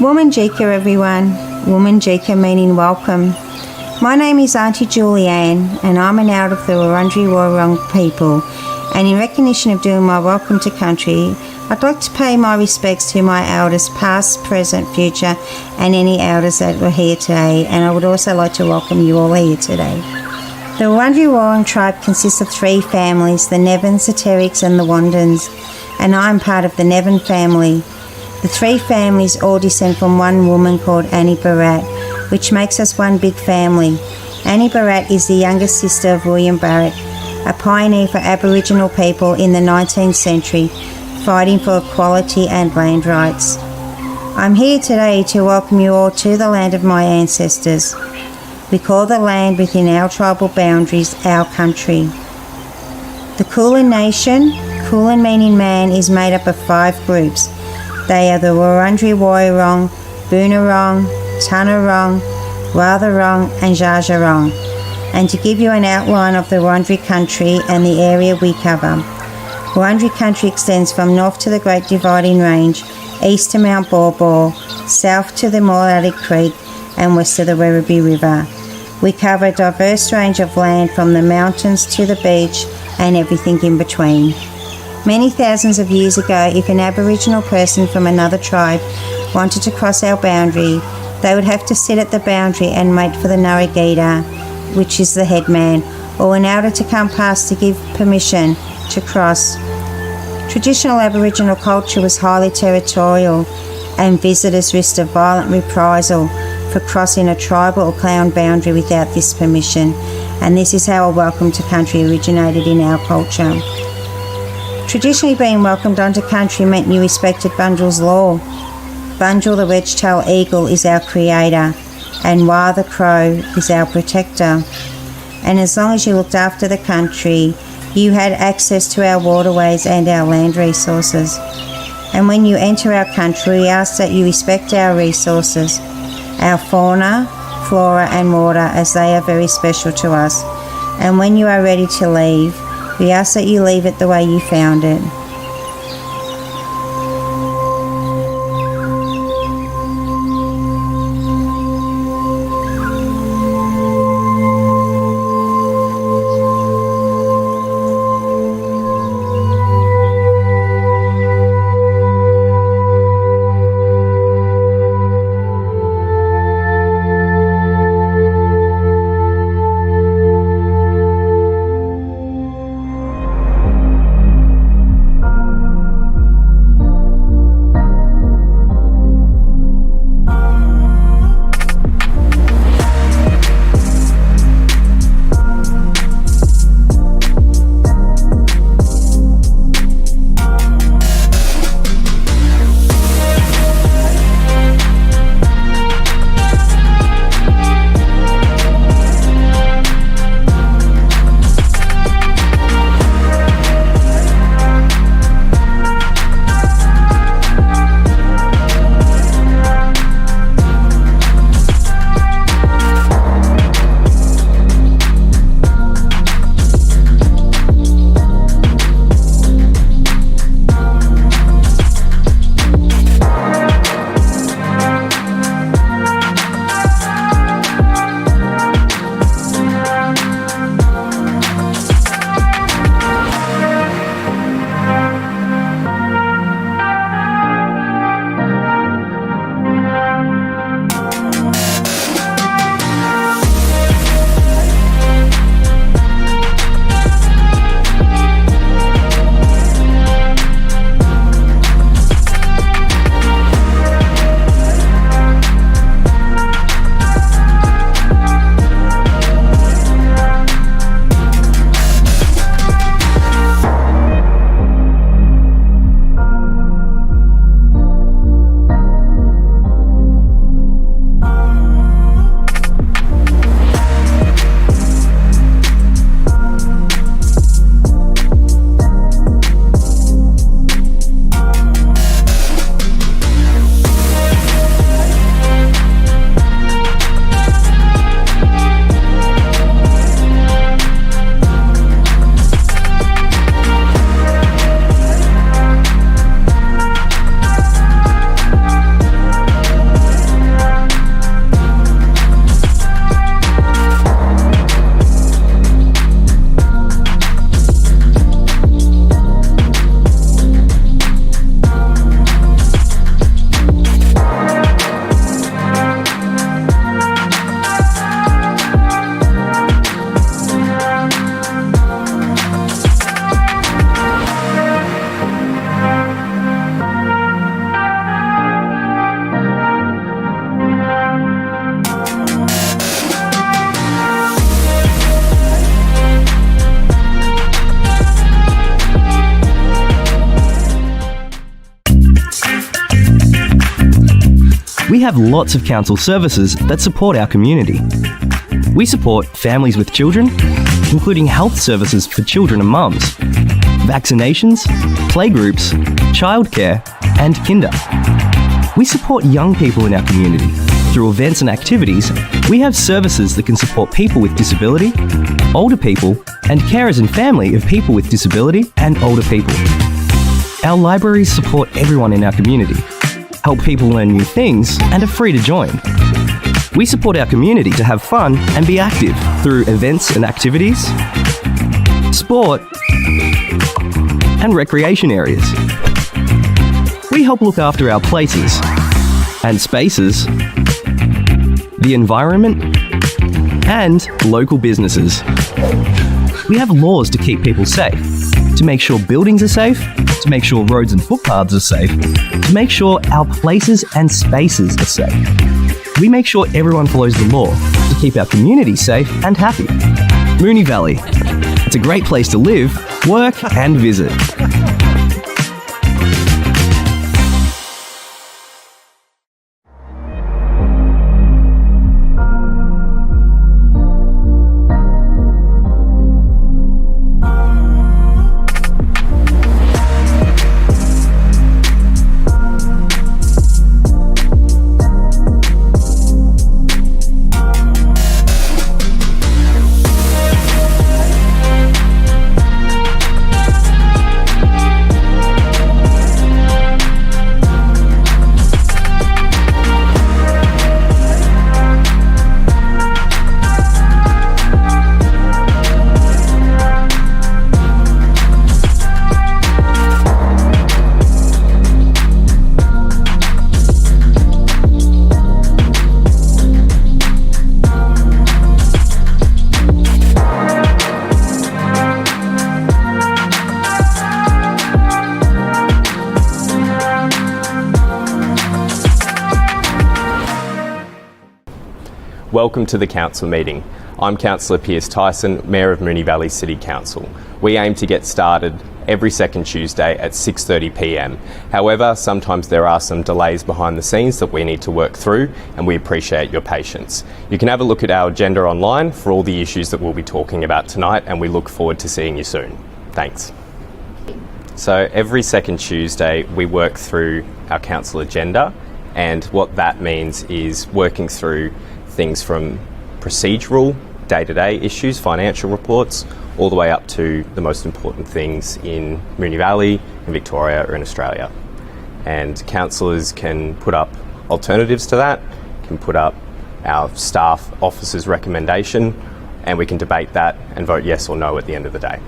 Wominjeka everyone, Wominjeka meaning welcome. My name is Auntie Julianne and I'm an elder of the Wurundjeri Woi-wurrung people, and in recognition of doing my welcome to country, I'd like to pay my respects to my elders past, present, future and any elders that were here today, and I would also like to welcome you all here today. The Wurundjeri Woi-wurrung tribe consists of three families, the Nevins, the Terricks and the Wandins, and I'm part of the Nevin family. The three families all descend from one woman called Annie Barratt, which makes us one big family. Annie Barratt is the youngest sister of William Barratt, a pioneer for Aboriginal people in the 19th century, fighting for equality and land rights. I'm here today to welcome you all to the land of my ancestors. We call the land within our tribal boundaries our country. The Kulin Nation, Kulin meaning man, is made up of 5 groups. They are the Wurundjeri Woi-wurrung, Boonwurrung, Tanarong, Wathaurong and Dja Dja Wurrung. And to give you an outline of the Wurundjeri country and the area we cover, Wurundjeri country extends from north to the Great Dividing Range, east to Mount Baw Baw, south to the Moolalic Creek and west to the Werribee River. We cover a diverse range of land from the mountains to the beach and everything in between. Many thousands of years ago, if an Aboriginal person from another tribe wanted to cross our boundary, they would have to sit at the boundary and wait for the Narragadah, which is the headman, or an elder to come past to give permission to cross. Traditional Aboriginal culture was highly territorial, and visitors risked a violent reprisal for crossing a tribal or clan boundary without this permission, and this is how a welcome to country originated in our culture. Traditionally, being welcomed onto country meant you respected Bunjil's law. Bunjil, the wedge-tailed eagle, is our creator, and Wah the crow is our protector. And as long as you looked after the country, you had access to our waterways and our land resources. And when you enter our country, we ask that you respect our resources, our fauna, flora and water, as they are very special to us. And when you are ready to leave, we ask that you leave it the way you found it. have lots of council services that support our community. We support families with children, including health services for children and mums, vaccinations, playgroups, childcare, and kinder. We support young people in our community. Through events and activities, we have services that can support people with disability, older people, and carers and family of people with disability and older people. Our libraries support everyone in our community, help people learn new things, and are free to join. We support our community to have fun and be active through events and activities, sport, and recreation areas. We help look after our places and spaces, the environment, and local businesses. We have laws to keep people safe, to make sure buildings are safe, to make sure roads and footpaths are safe, to make sure our places and spaces are safe. We make sure everyone follows the law to keep our community safe and happy. Moonee Valley. It's a great place to live, work, and visit. Welcome to the Council meeting. I'm Councillor Piers Tyson, Mayor of Moonee Valley City Council. We aim to get started every second Tuesday at 6:30 p.m. However, sometimes there are some delays behind the scenes that we need to work through, and we appreciate your patience. You can have a look at our agenda online for all the issues that we'll be talking about tonight, and we look forward to seeing you soon. Thanks. So every second Tuesday we work through our council agenda, and what that means is working through things from procedural, day-to-day issues, financial reports, all the way up to the most important things in Moonee Valley, in Victoria or in Australia. And councillors can put up alternatives to that, can put up our staff officers' recommendation, and we can debate that and vote yes or no at the end of the day.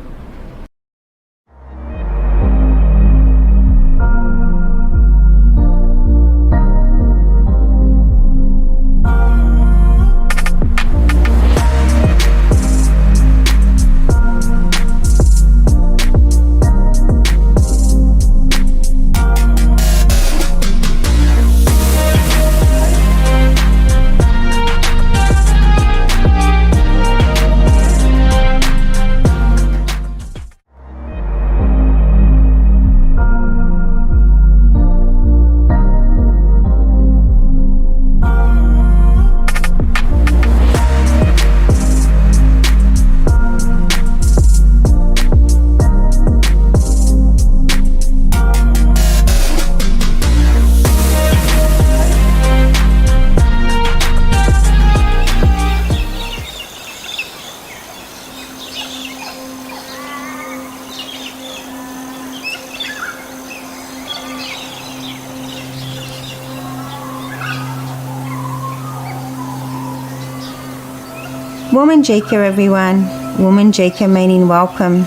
Wominjeka everyone, Wominjeka meaning welcome.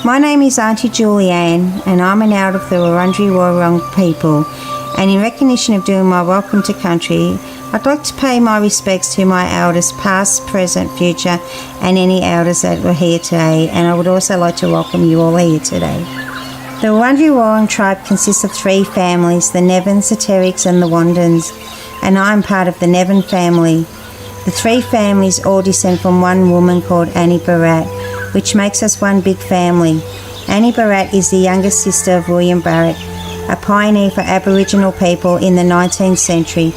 My name is Auntie Julianne and I'm an elder of the Wurundjeri Woi-wurrung people, and in recognition of doing my welcome to country, I'd like to pay my respects to my elders past, present, future, and any elders that were here today, and I would also like to welcome you all here today. The Wurundjeri Woi-wurrung tribe consists of three families, the Nevins, the Terricks and the Wandins, and I'm part of the Nevin family. The three families all descend from one woman called Annie Barratt, which makes us one big family. Annie Barratt is the younger sister of William Barratt, a pioneer for Aboriginal people in the 19th century,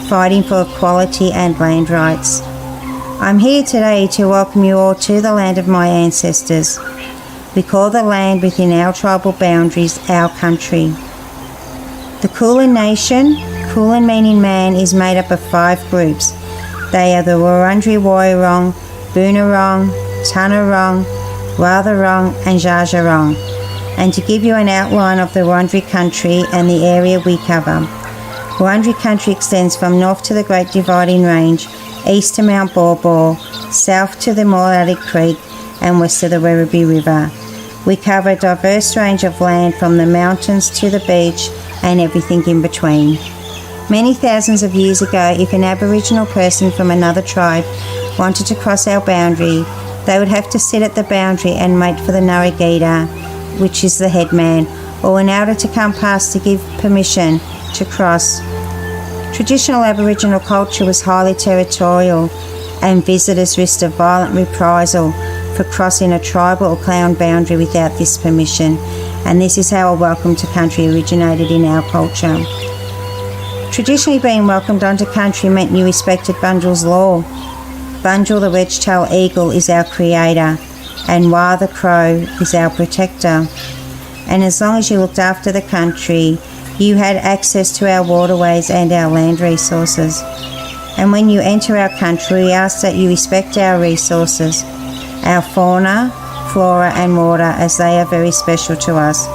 fighting for equality and land rights. I'm here today to welcome you all to the land of my ancestors. We call the land within our tribal boundaries our country. The Kulin Nation, Kulin meaning man, is made up of 5 groups. They are the Wurundjeri Woiwurrung, Boonwurrung, Tanarong, Watharong and Dja Dja Wurrung. And to give you an outline of the Wurundjeri country and the area we cover. Wurundjeri country extends from north to the Great Dividing Range, east to Mount Baw Baw, south to the Morley Creek and west to the Werribee River. We cover a diverse range of land from the mountains to the beach and everything in between. Many thousands of years ago, if an Aboriginal person from another tribe wanted to cross our boundary, they would have to sit at the boundary and wait for the Narragadah, which is the headman, or an elder to come past to give permission to cross. Traditional Aboriginal culture was highly territorial, and visitors risked a violent reprisal for crossing a tribal or clan boundary without this permission, and this is how a welcome to country originated in our culture. Traditionally, being welcomed onto country meant you respected Bunjil's law. Bunjil, the wedge-tailed eagle, is our creator, and Wah the crow is our protector. And as long as you looked after the country, you had access to our waterways and our land resources. And when you enter our country, we ask that you respect our resources, our fauna, flora and water, as they are very special to us.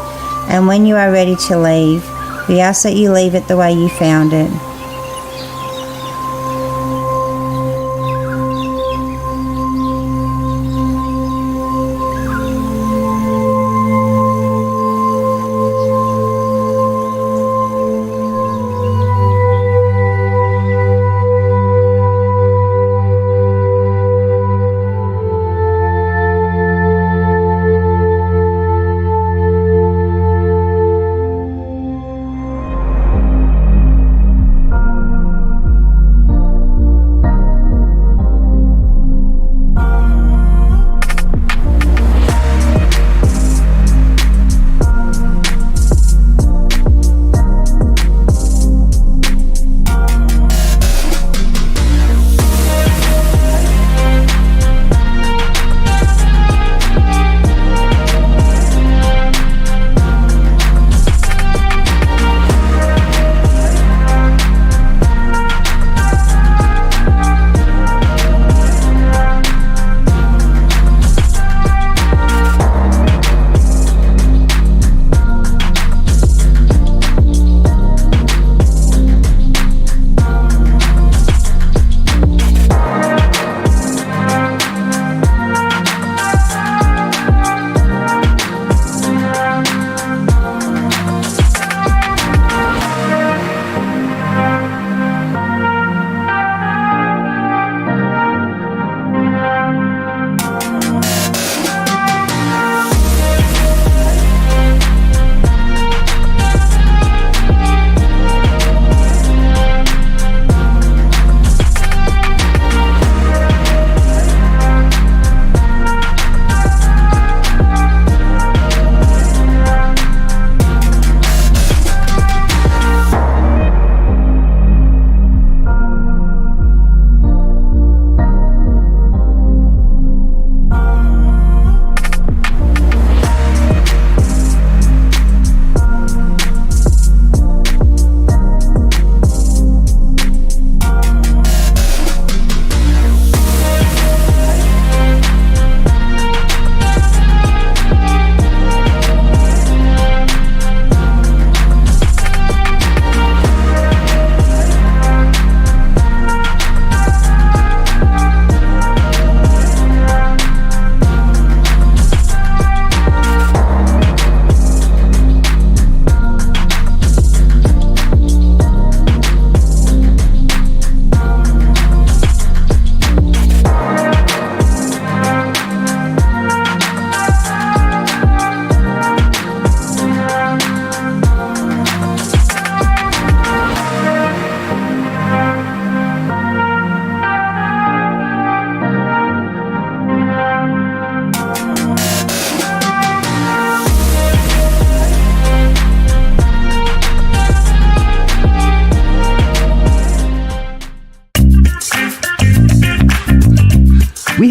And when you are ready to leave, we ask that you leave it the way you found it.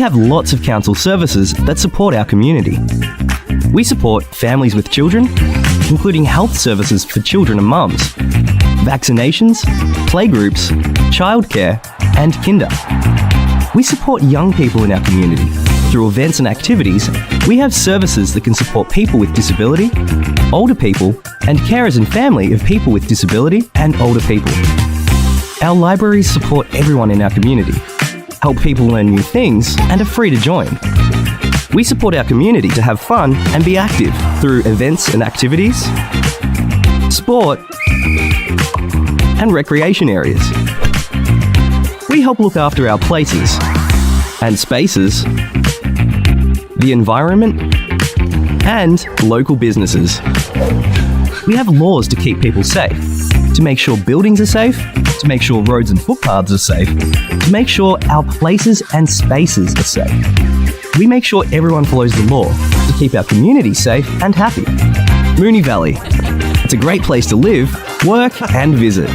have lots of council services that support our community. We support families with children, including health services for children and mums, vaccinations, playgroups, childcare, and kinder. We support young people in our community. Through events and activities, we have services that can support people with disability, older people, and carers and family of people with disability and older people. Our libraries support everyone in our community, help people learn new things, and are free to join. We support our community to have fun and be active through events and activities, sport, and recreation areas. We help look after our places and spaces, the environment, and local businesses. We have laws to keep people safe, to make sure buildings are safe, to make sure roads and footpaths are safe, to make sure our places and spaces are safe. We make sure everyone follows the law to keep our community safe and happy. Moonee Valley. It's a great place to live, work, and visit.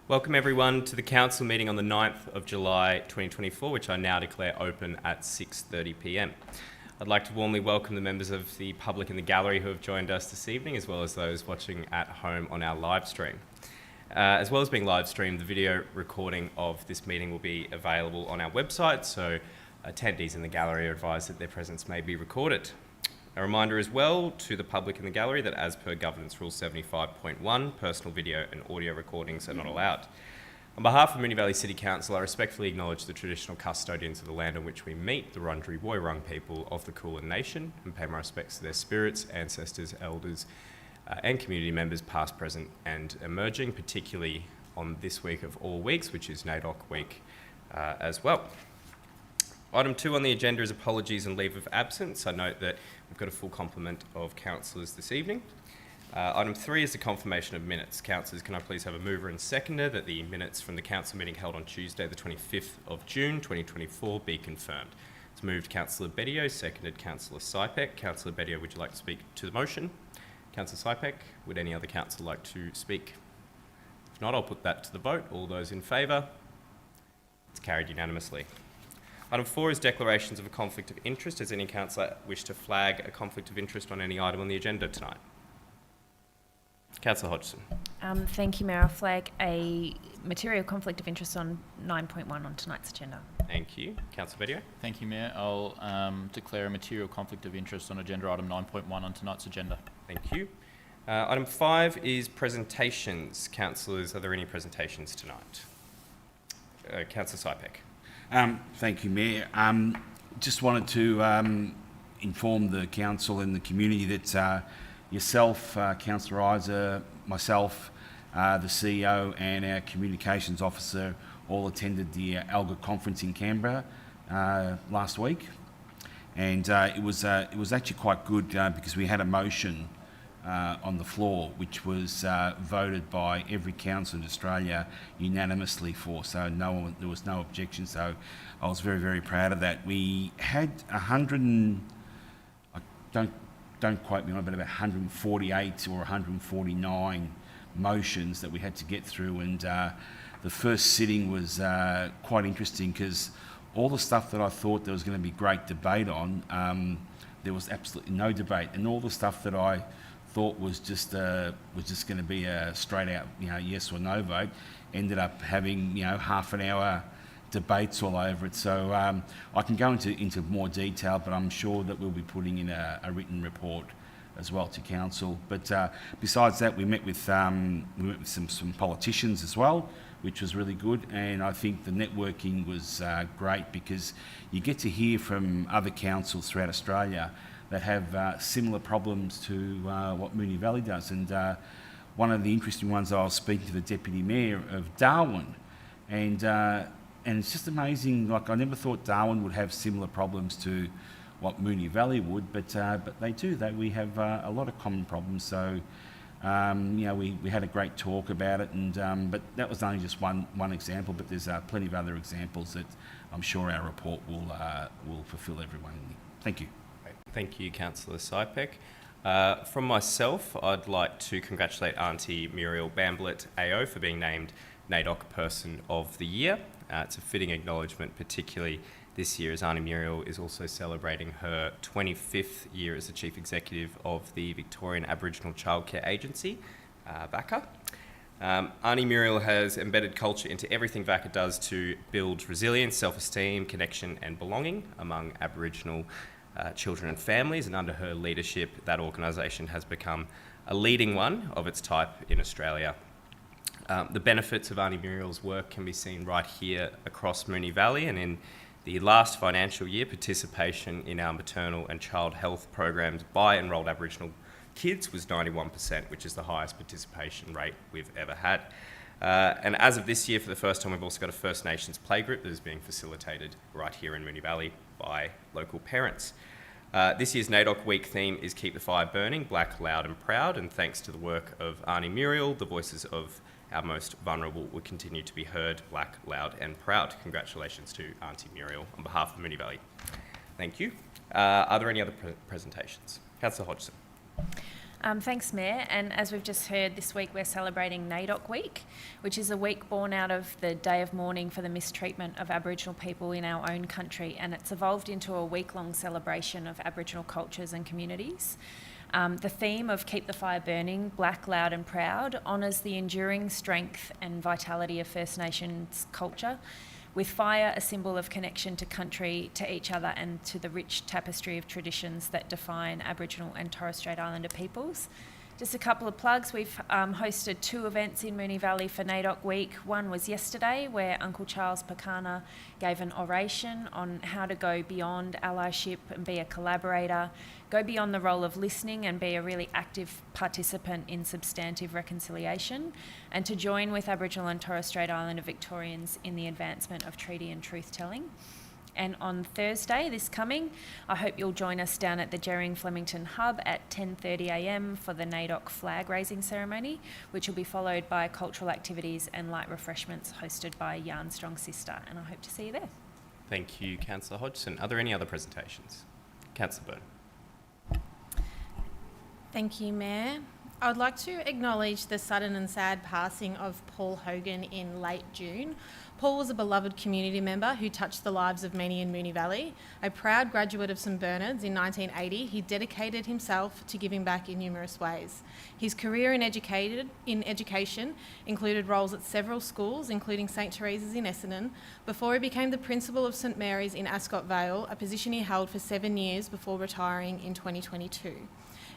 Welcome everyone to the Council meeting on the 9th of July 2024, which I now declare open at 6:30pm. I'd like to warmly welcome the members of the public in the gallery who have joined us this evening, as well as those watching at home on our live stream. As well as being live streamed, the video recording of this meeting will be available on our website, so attendees in the gallery are advised that their presence may be recorded. A reminder as well to the public in the gallery that as per Governance Rule 75.1, personal video and audio recordings are not allowed. On behalf of Moonee Valley City Council, I respectfully acknowledge the traditional custodians of the land on which we meet, the Wurundjeri Woiwurrung people of the Kulin Nation, and pay my respects to their spirits, ancestors, elders, and community members past, present and emerging, particularly on this week of all weeks, which is NAIDOC week as well. Item 2 on the agenda is apologies and leave of absence. I note that we've got a full complement of councillors this evening. Item 3 is the confirmation of minutes. Councillors, can I please have a mover and seconder that the minutes from the council meeting held on Tuesday the 25th of June 2024 be confirmed? It's moved Councillor Bedio, seconded Councillor Sypek. Councillor Bedio, would you like to speak to the motion? Councillor Sypek, would any other councillor like to speak? If not, I'll put that to the vote. All those in favour? It's carried unanimously. Item 4 is declarations of a conflict of interest. Does any councillor wish to flag a conflict of interest on any item on the agenda tonight? Councillor Hodgson. Thank you, Mayor. I'll flag a material conflict of interest on 9.1 on tonight's agenda. Thank you. Councillor Bedio. Thank you, Mayor. I'll declare a material conflict of interest on agenda item 9.1 on tonight's agenda. Thank you. Item 5 is presentations. Councillors, are there any presentations tonight? Councillor Sypek. Thank you, Mayor. Just wanted to inform the council and the community that yourself, Councillor Isa, myself, the CEO and our communications officer all attended the ALGA conference in Canberra last week, and it was actually quite good because we had a motion on the floor, which was voted by every council in Australia unanimously for. So there was no objection. So I was very, very proud of that. We had 100 and, don't quote me on it, but about 148 or 149 motions that we had to get through, and the first sitting was quite interesting because all the stuff that I thought there was going to be great debate on, there was absolutely no debate, and all the stuff that I thought was just going to be a straight out yes or no vote ended up having half an hour debates all over it. So I can go into more detail, but I'm sure that we'll be putting in a written report as well to council. But besides that, we met with some politicians as well, which was really good, and I think the networking was great because you get to hear from other councils throughout Australia that have similar problems to what Moonee Valley does. And one of the interesting ones, I was speaking to the Deputy Mayor of Darwin, and it's just amazing. Like, I never thought Darwin would have similar problems to what Moonee Valley would, but they do. We have a lot of common problems. So we had a great talk about it, and but that was only just one example. But there's plenty of other examples that I'm sure our report will fulfil everyone. Thank you. Thank you, Councillor Sypek. From myself, I'd like to congratulate Auntie Muriel Bamblett AO for being named NAIDOC Person of the Year. It's a fitting acknowledgement, particularly this year, as Auntie Muriel is also celebrating her 25th year as the Chief Executive of the Victorian Aboriginal Childcare Agency, VACA. Auntie Muriel has embedded culture into everything VACA does to build resilience, self-esteem, connection and belonging among Aboriginal children and families, and under her leadership that organisation has become a leading one of its type in Australia. The benefits of Auntie Muriel's work can be seen right here across Moonee Valley, and in the last financial year, participation in our maternal and child health programs by enrolled Aboriginal kids was 91%, which is the highest participation rate we've ever had. And as of this year, for the first time, we've also got a First Nations playgroup that is being facilitated right here in Moonee Valley by local parents. This year's NAIDOC Week theme is Keep the Fire Burning, Black, Loud and Proud, and thanks to the work of Auntie Muriel, the voices of our most vulnerable will continue to be heard, black, loud and proud. Congratulations to Auntie Muriel on behalf of Moonee Valley. Thank you. Are there any other presentations? Councillor Hodgson. Thanks, Mayor. And as we've just heard, this week we're celebrating NAIDOC Week, which is a week born out of the Day of Mourning for the mistreatment of Aboriginal people in our own country, and it's evolved into a week-long celebration of Aboriginal cultures and communities. The theme of Keep the Fire Burning, Black, Loud and Proud honours the enduring strength and vitality of First Nations culture, with fire a symbol of connection to country, to each other and to the rich tapestry of traditions that define Aboriginal and Torres Strait Islander peoples. Just a couple of plugs. We've hosted 2 events in Moonee Valley for NAIDOC Week. One was yesterday, where Uncle Charles Pakana gave an oration on how to go beyond allyship and be a collaborator, go beyond the role of listening and be a really active participant in substantive reconciliation, and to join with Aboriginal and Torres Strait Islander Victorians in the advancement of treaty and truth-telling. And on Thursday, this coming, I hope you'll join us down at the Jerring Flemington Hub at 10:30am for the NAIDOC flag raising ceremony, which will be followed by cultural activities and light refreshments hosted by Yarn Strong Sister, and I hope to see you there. Thank you, Councillor Hodgson. Are there any other presentations? Councillor Byrne. Thank you, Mayor. I would like to acknowledge the sudden and sad passing of Paul Hogan in late June. Paul was a beloved community member who touched the lives of many in Moonee Valley. A proud graduate of St Bernard's in 1980, he dedicated himself to giving back in numerous ways. His career in education included roles at several schools, including St Teresa's in Essendon, before he became the principal of St Mary's in Ascot Vale, a position he held for 7 years before retiring in 2022.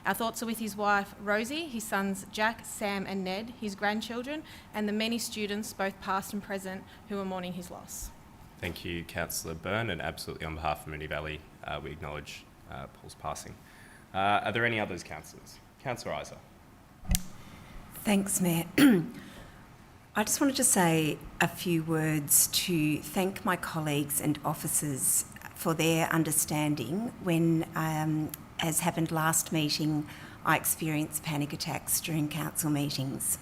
Our thoughts are with his wife, Rosie, his sons, Jack, Sam and Ned, his grandchildren, and the many students, both past and present, who are mourning his loss. Thank you, Councillor Byrne, and absolutely on behalf of Moonee Valley, we acknowledge Paul's passing. Are there any others, councillors? Councillor Isa. Thanks, Mayor. I just wanted to say a few words to thank my colleagues and officers for their understanding when, as happened last meeting, I experienced panic attacks during council meetings.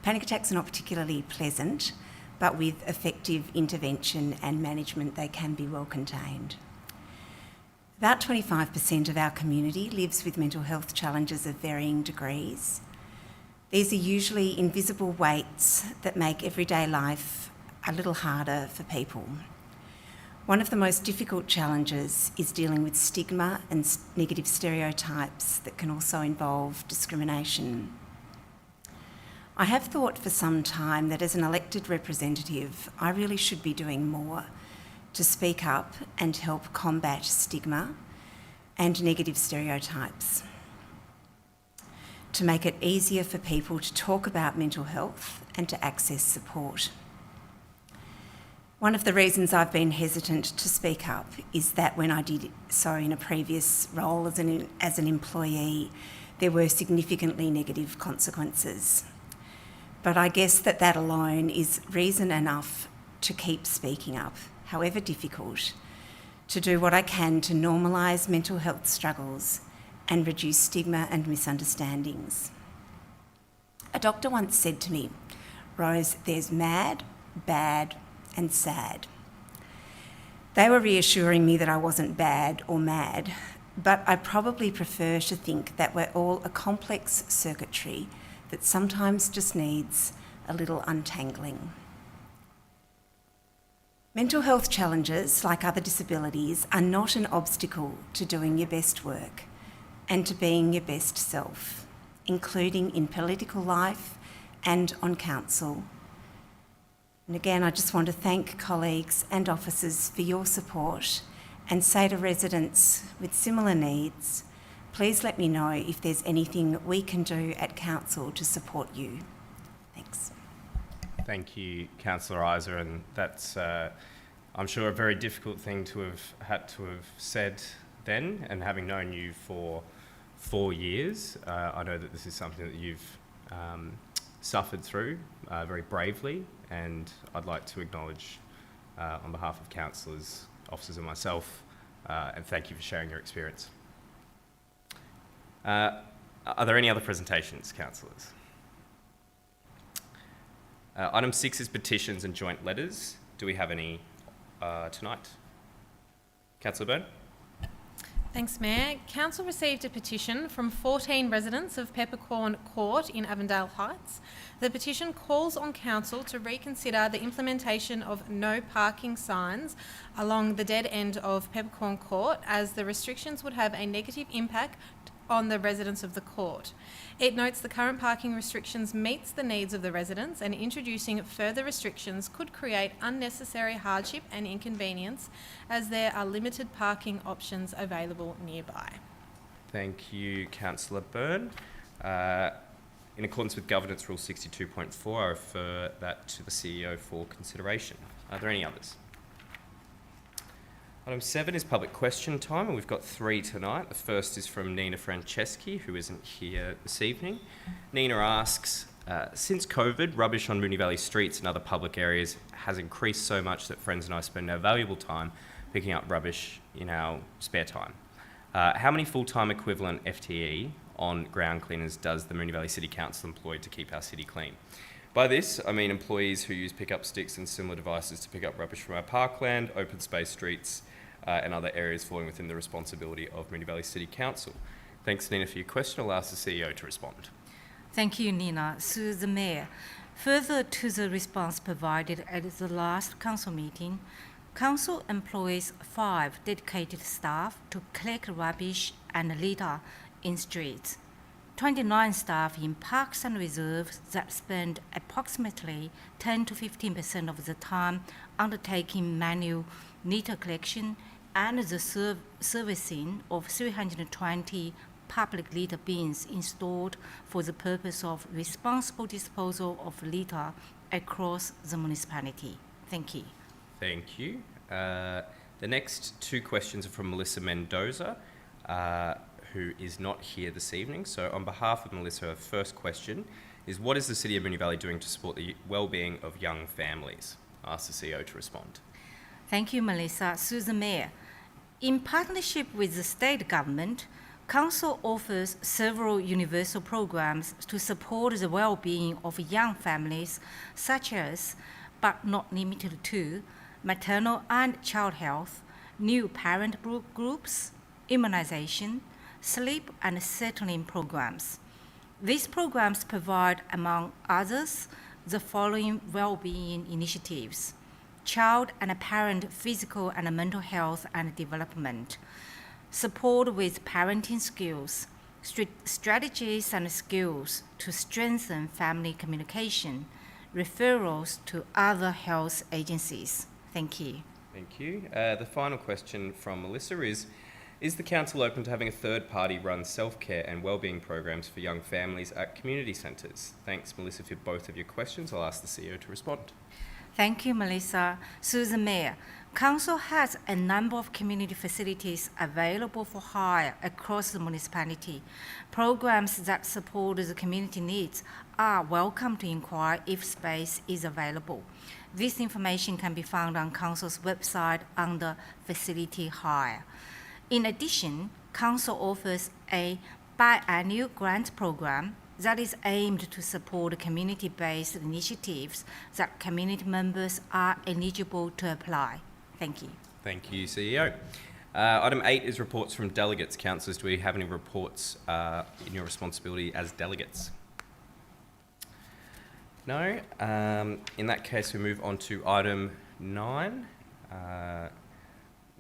Panic attacks are not particularly pleasant, but with effective intervention and management, they can be well contained. About 25% of our community lives with mental health challenges of varying degrees. These are usually invisible weights that make everyday life a little harder for people. One of the most difficult challenges is dealing with stigma and negative stereotypes that can also involve discrimination. I have thought for some time that as an elected representative, I really should be doing more to speak up and help combat stigma and negative stereotypes, to make it easier for people to talk about mental health and to access support. One of the reasons I've been hesitant to speak up is that when I did so in a previous role as an employee, there were significantly negative consequences. But I guess that alone is reason enough to keep speaking up, however difficult, to do what I can to normalise mental health struggles and reduce stigma and misunderstandings. A doctor once said to me, "Rose, there's mad, bad, and sad." They were reassuring me that I wasn't bad or mad, but I probably prefer to think that we're all a complex circuitry that sometimes just needs a little untangling. Mental health challenges, like other disabilities, are not an obstacle to doing your best work and to being your best self, including in political life and on council. And again, I just want to thank colleagues and officers for your support and say to residents with similar needs, please let me know if there's anything we can do at council to support you. Thanks. Thank you, Councillor Isa, and that's, I'm sure, a very difficult thing to have had to have said then, and having known you for 4 years, I know that this is something that you've suffered through very bravely, and I'd like to acknowledge on behalf of councillors, officers and myself, and thank you for sharing your experience. Are there any other presentations, councillors? Item 6 is petitions and joint letters. Do we have any tonight? Councillor Byrne? Thanks, Mayor. Council received a petition from 14 residents of Peppercorn Court in Avondale Heights. The petition calls on Council to reconsider the implementation of no parking signs along the dead end of Peppercorn Court, as the restrictions would have a negative impact on the residents of the court. It notes the current parking restrictions meets the needs of the residents, and introducing further restrictions could create unnecessary hardship and inconvenience, as there are limited parking options available nearby. Thank you, Councillor Byrne. In accordance with Governance Rule 62.4, I refer that to the CEO for consideration. Are there any others? Item 7 is public question time, and we've got 3 tonight. The first is from Nina Franceschi, who isn't here this evening. Nina asks, since COVID, rubbish on Moonee Valley streets and other public areas has increased so much that friends and I spend our valuable time picking up rubbish in our spare time. How many full-time equivalent FTE on ground cleaners does the Moonee Valley City Council employ to keep our city clean? By this, I mean employees who use pickup sticks and similar devices to pick up rubbish from our parkland, open space streets, and other areas falling within the responsibility of Moonee Valley City Council. Thanks, Nina, for your question. I'll ask the CEO to respond. Thank you, Nina. Through the Mayor, further to the response provided at the last Council meeting, Council employs 5 dedicated staff to collect rubbish and litter in streets, 29 staff in parks and reserves that spend approximately 10 to 15% of the time undertaking manual litter collection and the servicing of 320 public litter bins installed for the purpose of responsible disposal of litter across the municipality. Thank you. Thank you. The next 2 questions are from Melissa Mendoza, who is not here this evening. So on behalf of Melissa, her first question is, what is the City of Moonee Valley doing to support the well-being of young families? I'll ask the CEO to respond. Thank you, Melissa. Through the Mayor, in partnership with the state government, Council offers several universal programs to support the well-being of young families, such as, but not limited to, maternal and child health, new parent groups, immunization, sleep and settling programs. These programs provide, among others, the following well-being initiatives: child and parent physical and mental health and development, support with parenting skills, strategies and skills to strengthen family communication, referrals to other health agencies. Thank you. Thank you. The final question from Melissa is the Council open to having a third-party run self-care and wellbeing programs for young families at community centres? Thanks, Melissa, for both of your questions. I'll ask the CEO to respond. Thank you, Melissa. Through the Mayor, Council has a number of community facilities available for hire across the municipality. Programs that support the community needs are welcome to inquire if space is available. This information can be found on Council's website under Facility Hire. In addition, Council offers a biannual grant program that is aimed to support community-based initiatives that community members are eligible to apply. Thank you. Thank you, CEO. Item 8 is reports from delegates. Councillors, do we have any reports in your responsibility as delegates? No. In that case, we move on to item 9.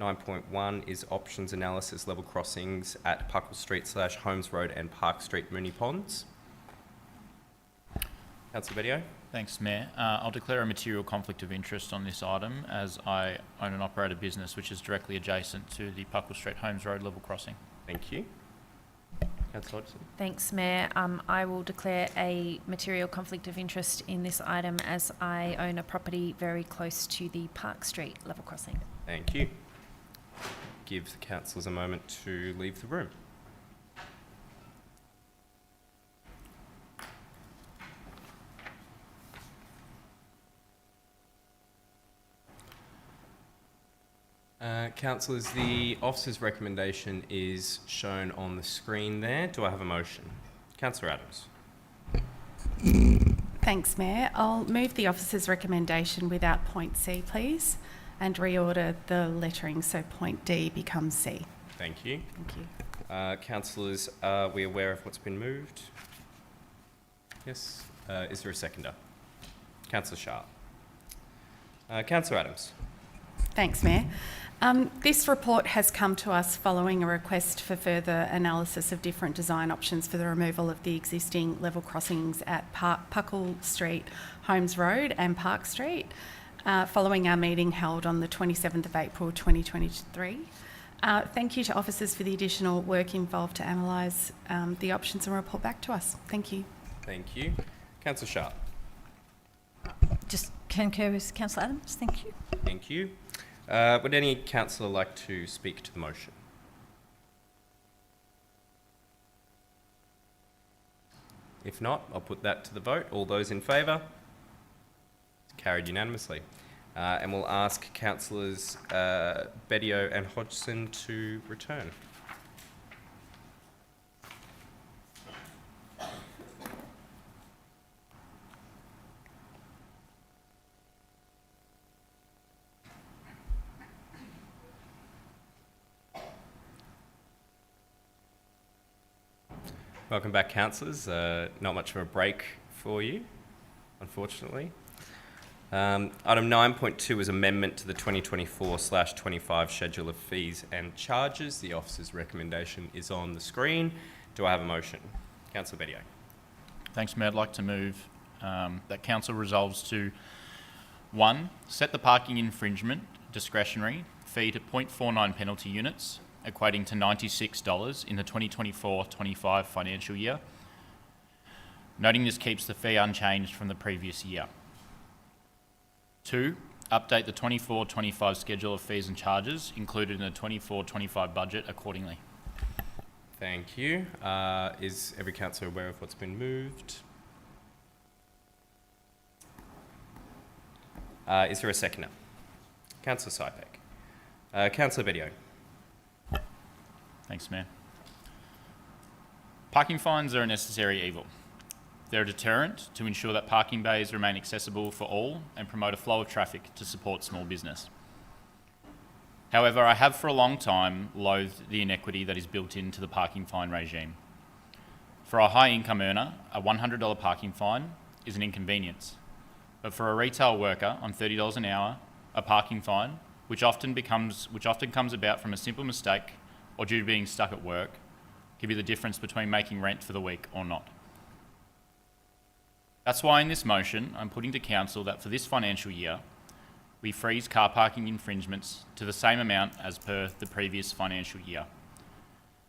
9.1 is options analysis level crossings at Puckle Street / Holmes Road and Park Street, Moonee Ponds. Councillor Bedio. Thanks, Mayor. I'll declare a material conflict of interest on this item, as I own and operate a business which is directly adjacent to the Puckle Street Holmes Road level crossing. Thank you. Councillor Hodgson. Thanks, Mayor. I will declare a material conflict of interest in this item, as I own a property very close to the Park Street level crossing. Thank you. Give the councillors a moment to leave the room. Councillors, the officer's recommendation is shown on the screen there. Do I have a motion? Councillor Adams. Thanks, Mayor. I'll move the officer's recommendation without point C, please, and reorder the lettering so point D becomes C. Thank you. Thank you. Councillors, are we aware of what's been moved? Yes. Is there a seconder? Councillor Sharp. Councillor Adams. Thanks, Mayor. This report has come to us following a request for further analysis of different design options for the removal of the existing level crossings at Puckle Street, Holmes Road and Park Street, following our meeting held on the 27th of April 2023. Thank you to officers for the additional work involved to analyse the options and report back to us. Thank you. Thank you. Councillor Sharp. Just concur with Councillor Adams. Thank you. Thank you. Would any councillor like to speak to the motion? If not, I'll put that to the vote. All those in favour? Carried unanimously. And we'll ask councillors Bedio and Hodgson to return. Welcome back, councillors. Not much of a break for you, unfortunately. Item 9.2 is amendment to the 2024/25 Schedule of Fees and Charges. The officer's recommendation is on the screen. Do I have a motion? Councillor Bedio. Thanks, Mayor. I'd like to move that Council resolves to 1. Set the parking infringement discretionary fee to 0.49 penalty units, equating to $96 in the 2024-25 financial year, noting this keeps the fee unchanged from the previous year. 2. Update the 24-25 schedule of fees and charges included in the 24-25 budget accordingly. Thank you. Is every councillor aware of what's been moved? Is there a seconder? Councillor Sypek. Councillor Bedio. Thanks, Mayor. Parking fines are a necessary evil. They're a deterrent to ensure that parking bays remain accessible for all and promote a flow of traffic to support small business. However, I have for a long time loathed the inequity that is built into the parking fine regime. For a high income earner, a $100 parking fine is an inconvenience. But for a retail worker on $30 an hour, a parking fine, which often comes about from a simple mistake or due to being stuck at work, can be the difference between making rent for the week or not. That's why in this motion, I'm putting to Council that for this financial year, we freeze car parking infringements to the same amount as per the previous financial year,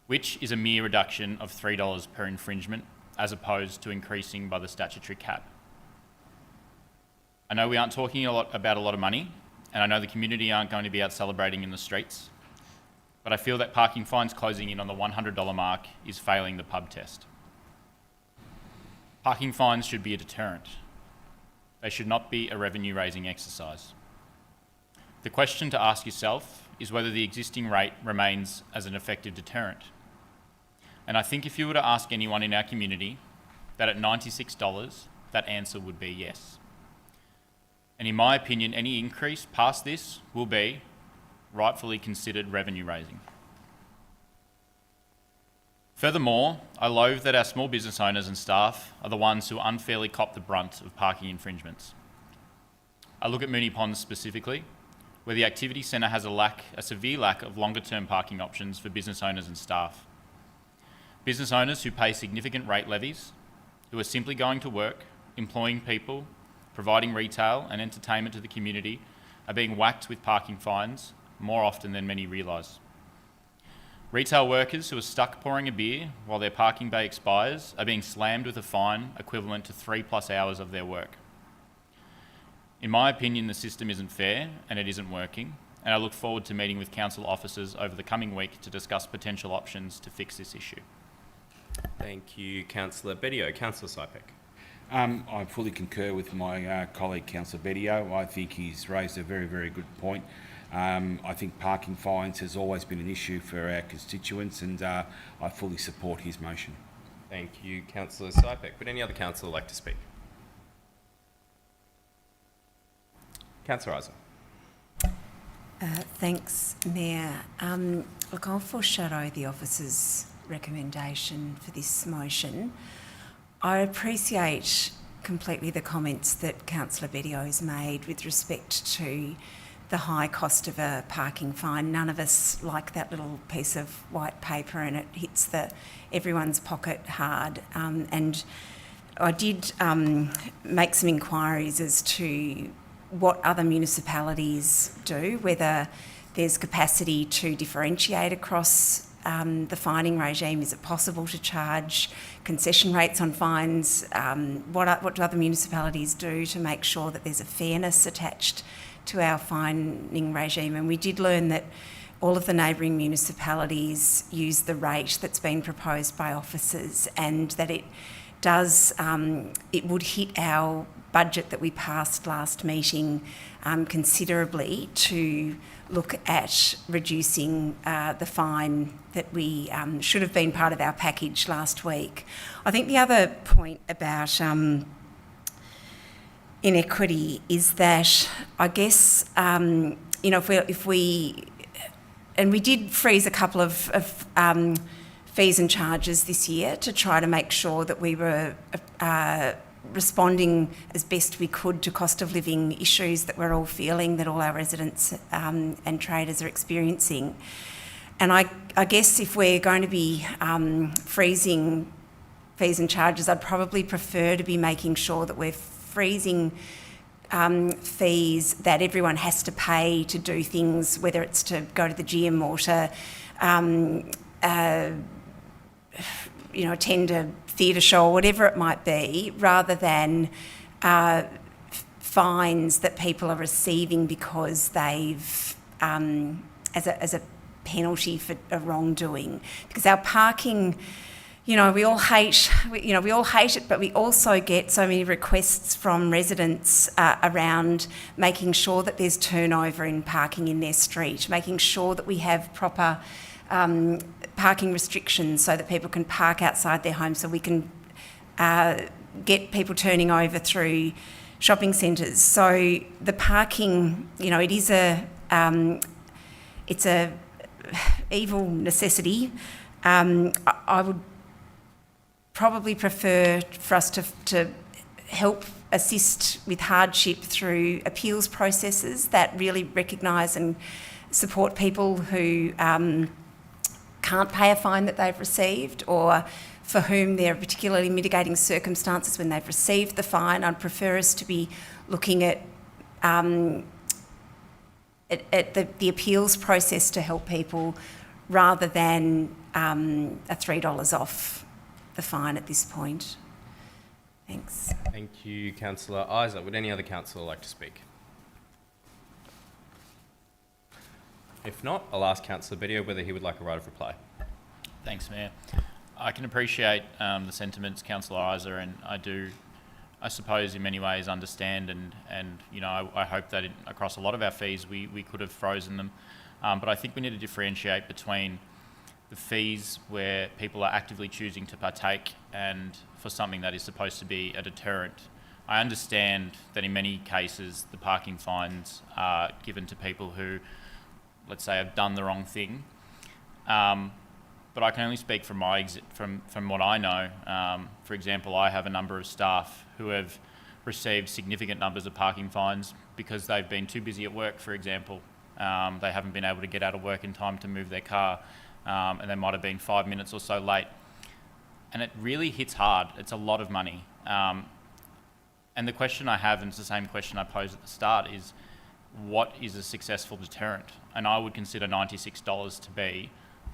which is a mere reduction of $3 per infringement as opposed to increasing by the statutory cap. I know we aren't talking about a lot of money, and I know the community aren't going to be out celebrating in the streets, but I feel that parking fines closing in on the $100 mark is failing the pub test. Parking fines should be a deterrent. They should not be a revenue-raising exercise. The question to ask yourself is whether the existing rate remains as an effective deterrent. And I think if you were to ask anyone in our community that at $96, that answer would be yes. And in my opinion, any increase past this will be rightfully considered revenue raising. Furthermore, I loathe that our small business owners and staff are the ones who unfairly cop the brunt of parking infringements. I look at Moonee Ponds specifically, where the activity centre has a severe lack of longer-term parking options for business owners and staff. Business owners who pay significant rate levies, who are simply going to work, employing people, providing retail and entertainment to the community, are being whacked with parking fines more often than many realise. Retail workers who are stuck pouring a beer while their parking bay expires are being slammed with a fine equivalent to 3+ hours of their work. In my opinion, the system isn't fair and it isn't working, and I look forward to meeting with council officers over the coming week to discuss potential options to fix this issue. Thank you, Councillor Bedio. Councillor Sypek. I fully concur with my colleague, Councillor Bedio. I think he's raised a very, very good point. I think parking fines has always been an issue for our constituents, and I fully support his motion. Thank you, Councillor Sypek. Would any other councillor like to speak? Councillor Isa. Thanks, Mayor. Look, I'll foreshadow the officer's recommendation for this motion. I appreciate completely the comments that Councillor Bedio has made with respect to the high cost of a parking fine. None of us like that little piece of white paper, and it hits everyone's pocket hard. And I did make some inquiries as to what other municipalities do, whether there's capacity to differentiate across the fining regime. Is it possible to charge concession rates on fines? What do other municipalities do to make sure that there's a fairness attached to our fining regime? And we did learn that all of the neighbouring municipalities use the rate that's been proposed by officers, and that it would hit our budget that we passed last meeting considerably to look at reducing the fine that we should have been part of our package last week. I think the other point about inequity is that I guess, if we did freeze a couple of fees and charges this year to try to make sure that we were responding as best we could to cost of living issues that we're all feeling, that all our residents and traders are experiencing. And I guess if we're going to be freezing fees and charges, I'd probably prefer to be making sure that we're freezing fees that everyone has to pay to do things, whether it's to go to the gym or to attend a theatre show or whatever it might be, rather than fines that people are receiving because they've, as a penalty for a wrongdoing. Because our parking, we all hate it, but we also get so many requests from residents around making sure that there's turnover in parking in their street, making sure that we have proper parking restrictions so that people can park outside their homes, so we can get people turning over through shopping centres. So the parking, it is it's a evil necessity. I would probably prefer for us to help assist with hardship through appeals processes that really recognise and support people who can't pay a fine that they've received, or for whom there are particularly mitigating circumstances when they've received the fine. I'd prefer us to be looking at the appeals process to help people, rather than a $3 off the fine at this point. Thanks. Thank you, Councillor Isa. Would any other councillor like to speak? If not, I'll ask Councillor Bedio whether he would like a right of reply. Thanks, Mayor. I can appreciate the sentiments, Councillor Isa, and I suppose in many ways understand, and I hope that across a lot of our fees we could have frozen them. But I think we need to differentiate between the fees where people are actively choosing to partake and for something that is supposed to be a deterrent. I understand that in many cases the parking fines are given to people who, let's say, have done the wrong thing. But I can only speak from from what I know. For example, I have a number of staff who have received significant numbers of parking fines because they've been too busy at work, for example. They haven't been able to get out of work in time to move their car, and they might have been 5 minutes or so late. And it really hits hard. It's a lot of money. And the question I have, and it's the same question I posed at the start, is what is a successful deterrent? And I would consider $96 to be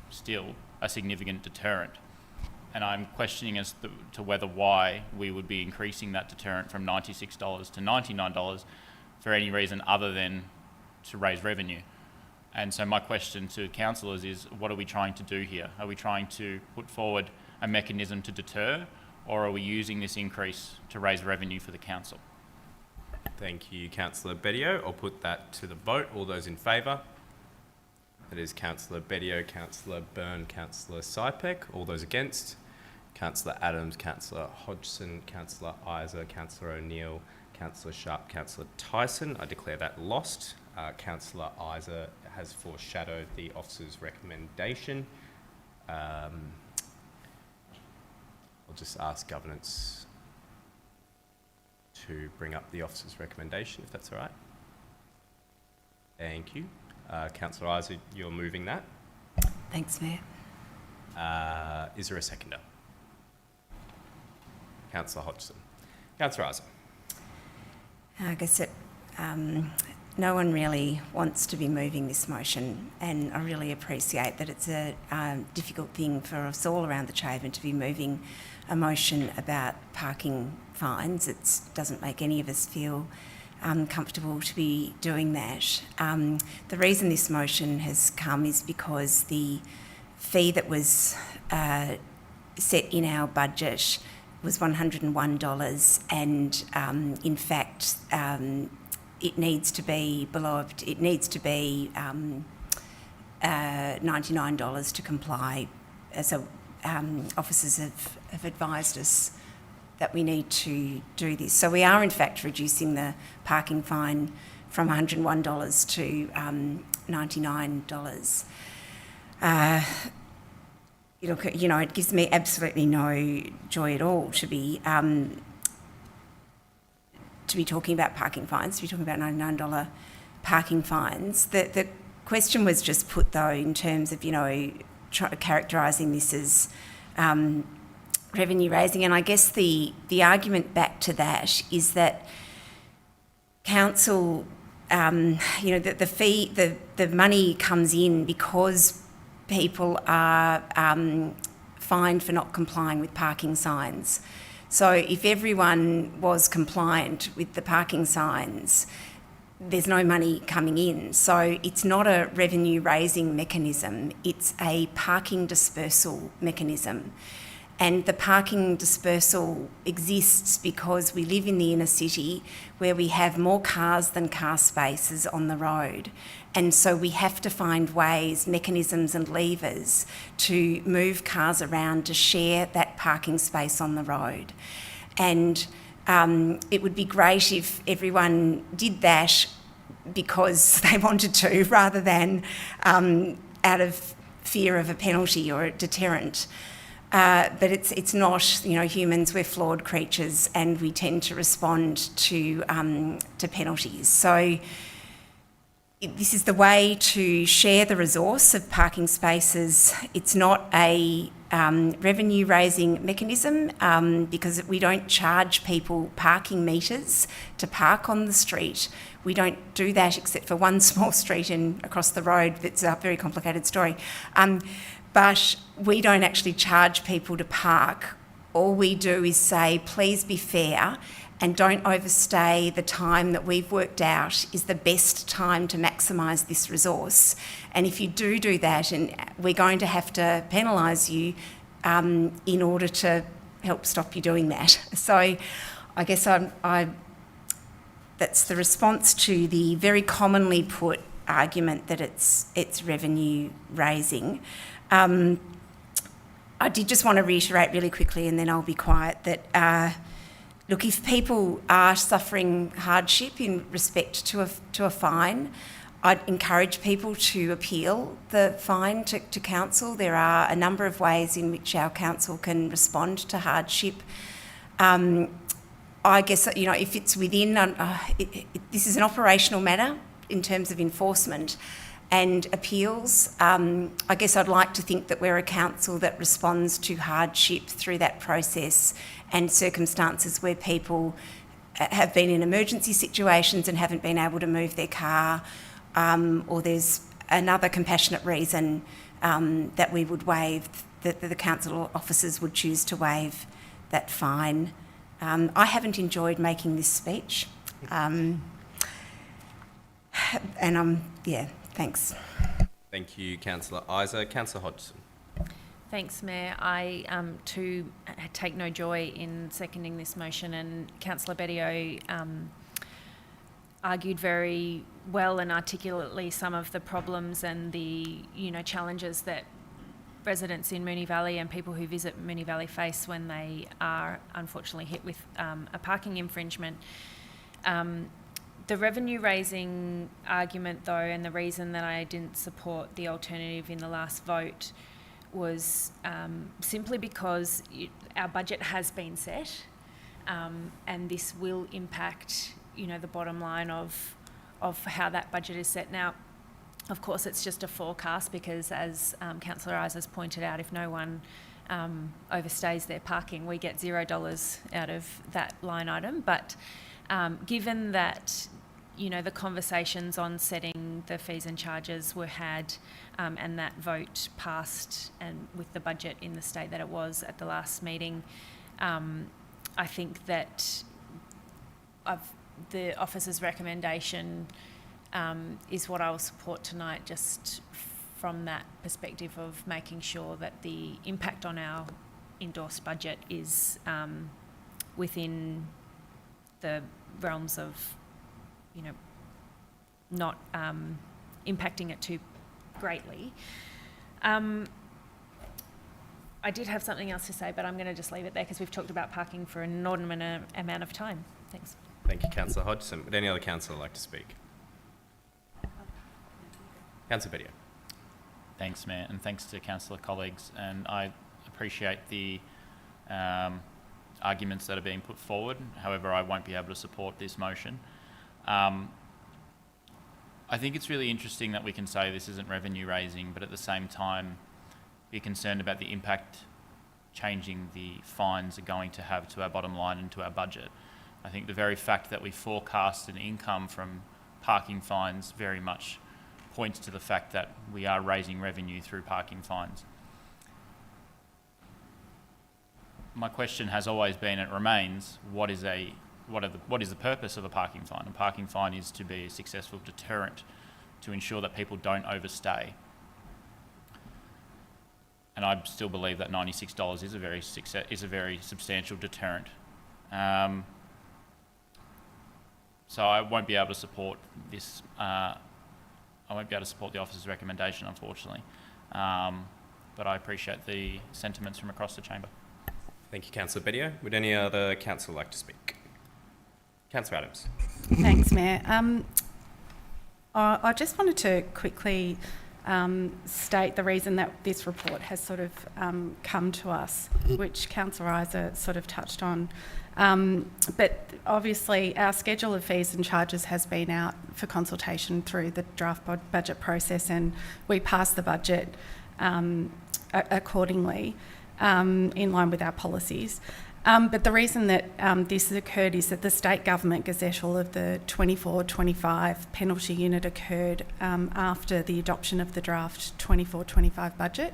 still a significant deterrent. And I'm questioning as to why we would be increasing that deterrent from $96 to $99 for any reason other than to raise revenue. And so my question to councillors is, what are we trying to do here? Are we trying to put forward a mechanism to deter, or are we using this increase to raise revenue for the council? Thank you, Councillor Bedio. I'll put that to the vote. All those in favour? That is Councillor Bedio, Councillor Byrne, Councillor Sypek. All those against? Councillor Adams, Councillor Hodgson, Councillor Isa, Councillor O'Neill Councillor Sharp, Councillor Tyson. I declare that lost. Councillor Isa has foreshadowed the officer's recommendation. I'll just ask governance to bring up the officer's recommendation, if that's all right. Thank you. Councillor Isa, you're moving that. Thanks, Mayor. Is there a seconder? Councillor Hodgson. Councillor Isa. I guess no one really wants to be moving this motion, and I really appreciate that it's a difficult thing for us all around the chamber to be moving a motion about parking fines. It doesn't make any of us feel comfortable to be doing that. The reason this motion has come is because the fee that was set in our budget was $101, and in fact it needs to be below. It needs to be $99 to comply. So officers have advised us that we need to do this. So we are in fact reducing the parking fine from $101 to $99. You know, it gives me absolutely no joy at all to be talking about parking fines, to be talking about $99 parking fines. The question was just put though in terms of, you know, characterising this as revenue raising, and I guess the argument back to that is that council, you know, the fee, the money comes in because people are fined for not complying with parking signs. So if everyone was compliant with the parking signs, there's no money coming in. So it's not a revenue raising mechanism, it's a parking dispersal mechanism. And the parking dispersal exists because we live in the inner city where we have more cars than car spaces on the road. And so we have to find ways, mechanisms and levers to move cars around to share that parking space on the road. And it would be great if everyone did that because they wanted to, rather than out of fear of a penalty or a deterrent. But it's not, you know, humans, we're flawed creatures and we tend to respond to penalties. So this is the way to share the resource of parking spaces. It's not a revenue raising mechanism because we don't charge people parking meters to park on the street. We don't do that except for one small street across the road that's a very complicated story. But we don't actually charge people to park. All we do is say, please be fair and don't overstay the time that we've worked out is the best time to maximise this resource. And if you do that, and we're going to have to penalise you in order to help stop you doing that. So I guess that's the response to the very commonly put argument that it's revenue raising. I did just want to reiterate really quickly, and then I'll be quiet, that look, if people are suffering hardship in respect to a fine, I'd encourage people to appeal the fine to council. There are a number of ways in which our council can respond to hardship. I guess, you know, if it's within, this is an operational matter in terms of enforcement and appeals. I guess I'd like to think that we're a council that responds to hardship through that process and circumstances where people have been in emergency situations and haven't been able to move their car, or there's another compassionate reason that we would waive, that the council officers would choose to waive that fine. I haven't enjoyed making this speech. And yeah, thanks. Thank you, Councillor Isa. Councillor Hodgson. Thanks, Mayor. I too take no joy in seconding this motion, and Councillor Bedio argued very well and articulately some of the problems and the challenges that residents in Moonee Valley and people who visit Moonee Valley face when they are unfortunately hit with a parking infringement. The revenue raising argument, though, and the reason that I didn't support the alternative in the last vote was simply because our budget has been set, and this will impact, the bottom line of how that budget is set. Now, of course, it's just a forecast because, as Councillor Isers pointed out, if no one overstays their parking, we get $0 out of that line item. But given that, the conversations on setting the fees and charges were had and that vote passed, and with the budget in the state that it was at the last meeting, I think that the officer's recommendation is what I will support tonight, just from that perspective of making sure that the impact on our endorsed budget is within the realms of, not impacting it too greatly. I did have something else to say, but I'm going to just leave it there because we've talked about parking for an inordinate amount of time. Thanks. Thank you, Councillor Hodgson. Would any other councillor like to speak? Councillor Bedio. Thanks, Mayor, and thanks to councillor colleagues. And I appreciate the arguments that are being put forward. However, I won't be able to support this motion. I think it's really interesting that we can say this isn't revenue raising, but at the same time be concerned about the impact changing the fines are going to have to our bottom line and to our budget. I think the very fact that we forecast an income from parking fines very much points to the fact that we are raising revenue through parking fines. My question has always been, and it remains, what is the purpose of a parking fine? A parking fine is to be a successful deterrent to ensure that people don't overstay. And I still believe that $96 is a very substantial deterrent. So I won't be able to support this. I won't be able to support the officer's recommendation, unfortunately. But I appreciate the sentiments from across the chamber. Thank you, Councillor Bedio. Would any other councillor like to speak? Councillor Adams. Thanks, Mayor. I just wanted to quickly state the reason that this report has sort of come to us, which Councillor Iser sort of touched on. But obviously our schedule of fees and charges has been out for consultation through the draft budget process, and we passed the budget accordingly in line with our policies. But the reason that this has occurred is that the State Government gazettal of the 24-25 penalty unit occurred after the adoption of the draft 24-25 budget,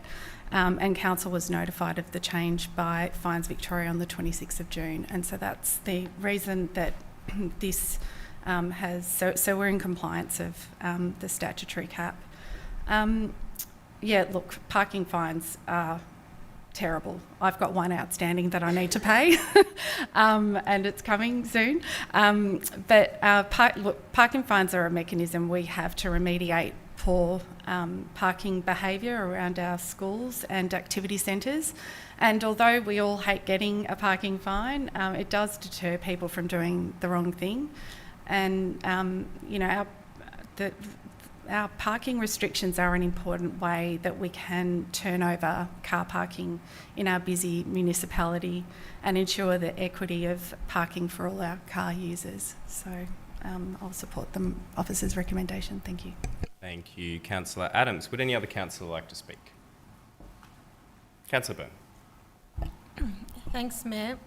and Council was notified of the change by Fines Victoria on the 26th of June. And so that's the reason that this so we're in compliance of the statutory cap. Yeah, look, parking fines are terrible. I've got one outstanding that I need to pay and it's coming soon. But parking fines are a mechanism we have to remediate poor parking behaviour around our schools and activity centres. And although we all hate getting a parking fine, it does deter people from doing the wrong thing. And, our parking restrictions are an important way that we can turn over car parking in our busy municipality and ensure the equity of parking for all our car users. So I'll support the officer's recommendation. Thank you. Thank you, Councillor Adams. Would any other councillor like to speak? Councillor Byrne. Thanks, Mayor.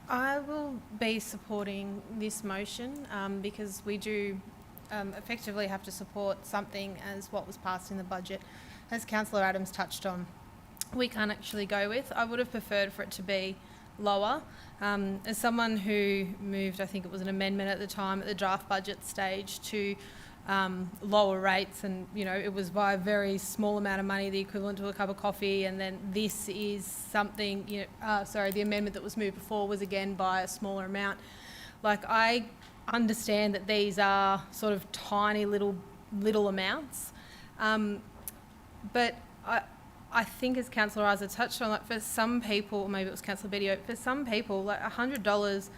I will be supporting this motion because we do effectively have to support something as what was passed in the budget, as Councillor Adams touched on. We can't actually go with. I would have preferred for it to be lower. As someone who moved, I think it was an amendment at the time at the draft budget stage to lower rates, and it was by a very small amount of money, the equivalent to a cup of coffee, and then this is something, the amendment that was moved before was again by a smaller amount. Like, I understand that these are sort of tiny little amounts, but I think, as Councillor Iser touched on, like, for some people, or maybe it was Councillor Bedio, for some people, like $100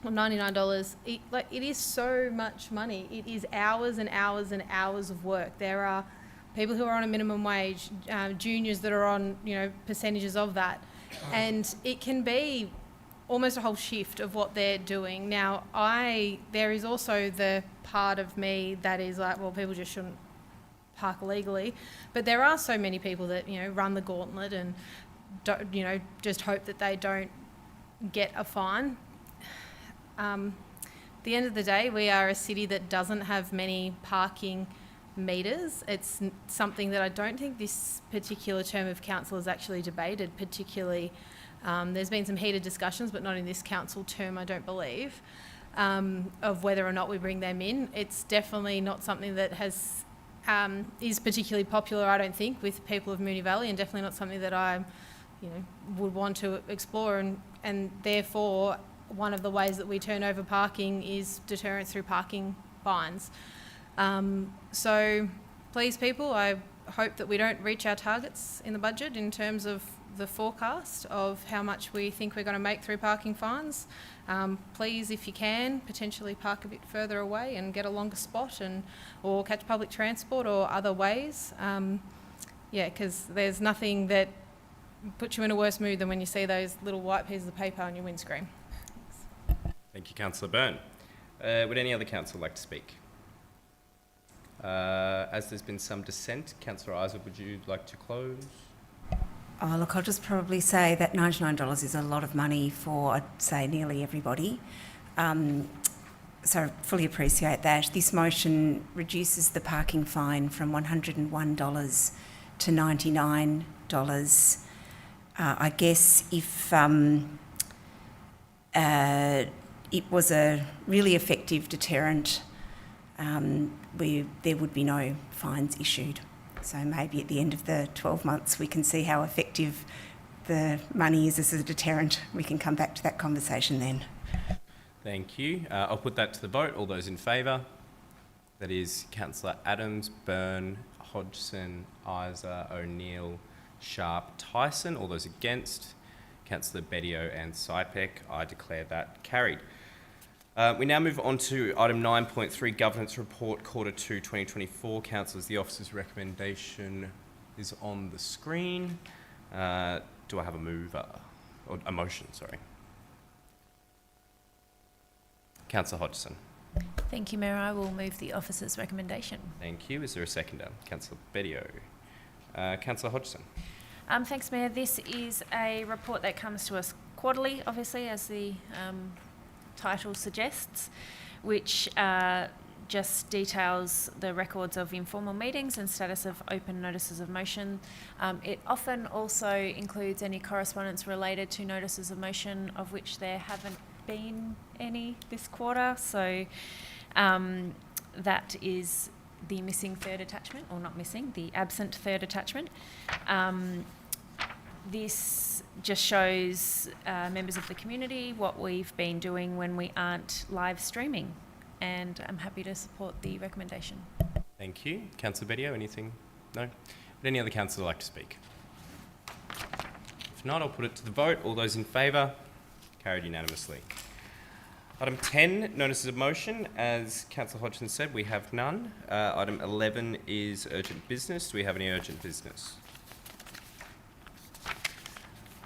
or $99, it is so much money. It is hours and hours and hours of work. There are people who are on a minimum wage, juniors that are on, percentages of that. And it can be almost a whole shift of what they're doing. Now, there is also the part of me that is like, well, people just shouldn't park illegally. But there are so many people that, run the gauntlet and, just hope that they don't get a fine. At the end of the day, we are a city that doesn't have many parking meters. It's something that I don't think this particular term of council has actually debated particularly. There's been some heated discussions, but not in this council term, I don't believe, of whether or not we bring them in. It's definitely not something that is particularly popular, I don't think, with people of Moonee Valley, and definitely not something that I, would want to explore. And therefore, one of the ways that we turn over parking is deterrence through parking fines. So please, people, I hope that we don't reach our targets in the budget in terms of the forecast of how much we think we're going to make through parking fines. Please, if you can, potentially park a bit further away and get a longer spot, or catch public transport or other ways. Because there's nothing that puts you in a worse mood than when you see those little white pieces of paper on your windscreen. Thank you, Councillor Byrne. Would any other councillor like to speak? As there's been some dissent, Councillor Isaac, would you like to close? Oh, look, I'll just probably say that $99 is a lot of money for, I'd say, nearly everybody. So fully appreciate that. This motion reduces the parking fine from $101 to $99. I guess if it was a really effective deterrent, there would be no fines issued. So maybe at the end of the 12 months we can see how effective the money is as a deterrent. We can come back to that conversation then. Thank you. I'll put that to the vote. All those in favour? That is Councillor Adams, Byrne, Hodgson, Isa, O'Neill, Sharp, Tyson. All those against? Councillor Bedio and Sypek. I declare that carried. We now move on to item 9.3, Governance Report, Quarter 2, 2024. Councillors, the officer's recommendation is on the screen. Do I have a mover? Or a motion, sorry. Councillor Hodgson. Thank you, Mayor. I will move the officer's recommendation. Thank you. Is there a seconder? Councillor Bedio. Councillor Hodgson. Thanks, Mayor. This is a report that comes to us quarterly, obviously, as the title suggests, which just details the records of informal meetings and status of open notices of motion. It often also includes any correspondence related to notices of motion, of which there haven't been any this quarter. So that is the missing third attachment, or not missing, the absent third attachment. This just shows members of the community what we've been doing when we aren't live streaming, and I'm happy to support the recommendation. Thank you. Councillor Bedio, anything? No? Would any other councillor like to speak? If not, I'll put it to the vote. All those in favour? Carried unanimously. Item 10, notices of motion. As Councillor Hodgson said, we have none. Item 11 is urgent business. Do we have any urgent business?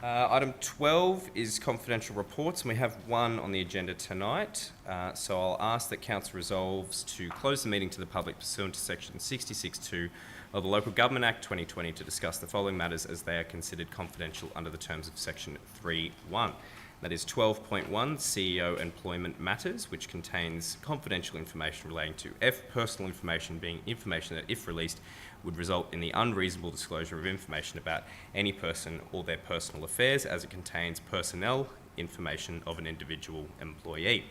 Item 12 is confidential reports, and we have one on the agenda tonight. So I'll ask that Council resolves to close the meeting to the public pursuant to section 66(2) of the Local Government Act 2020 to discuss the following matters as they are considered confidential under the terms of section 3(1). That is 12.1, CEO employment matters, which contains confidential information relating to personal information, being information that, if released, would result in the unreasonable disclosure of information about any person or their personal affairs, as it contains personnel information of an individual employee.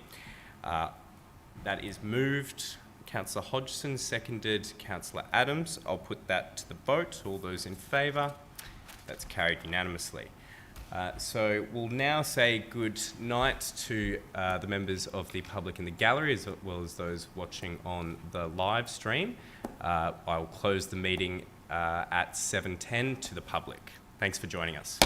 That is moved. Councillor Hodgson, seconded Councillor Adams. I'll put that to the vote. All those in favour? That's carried unanimously. So we'll now say good night to the members of the public in the gallery, as well as those watching on the live stream. I'll close the meeting at 7:10 to the public. Thanks for joining us.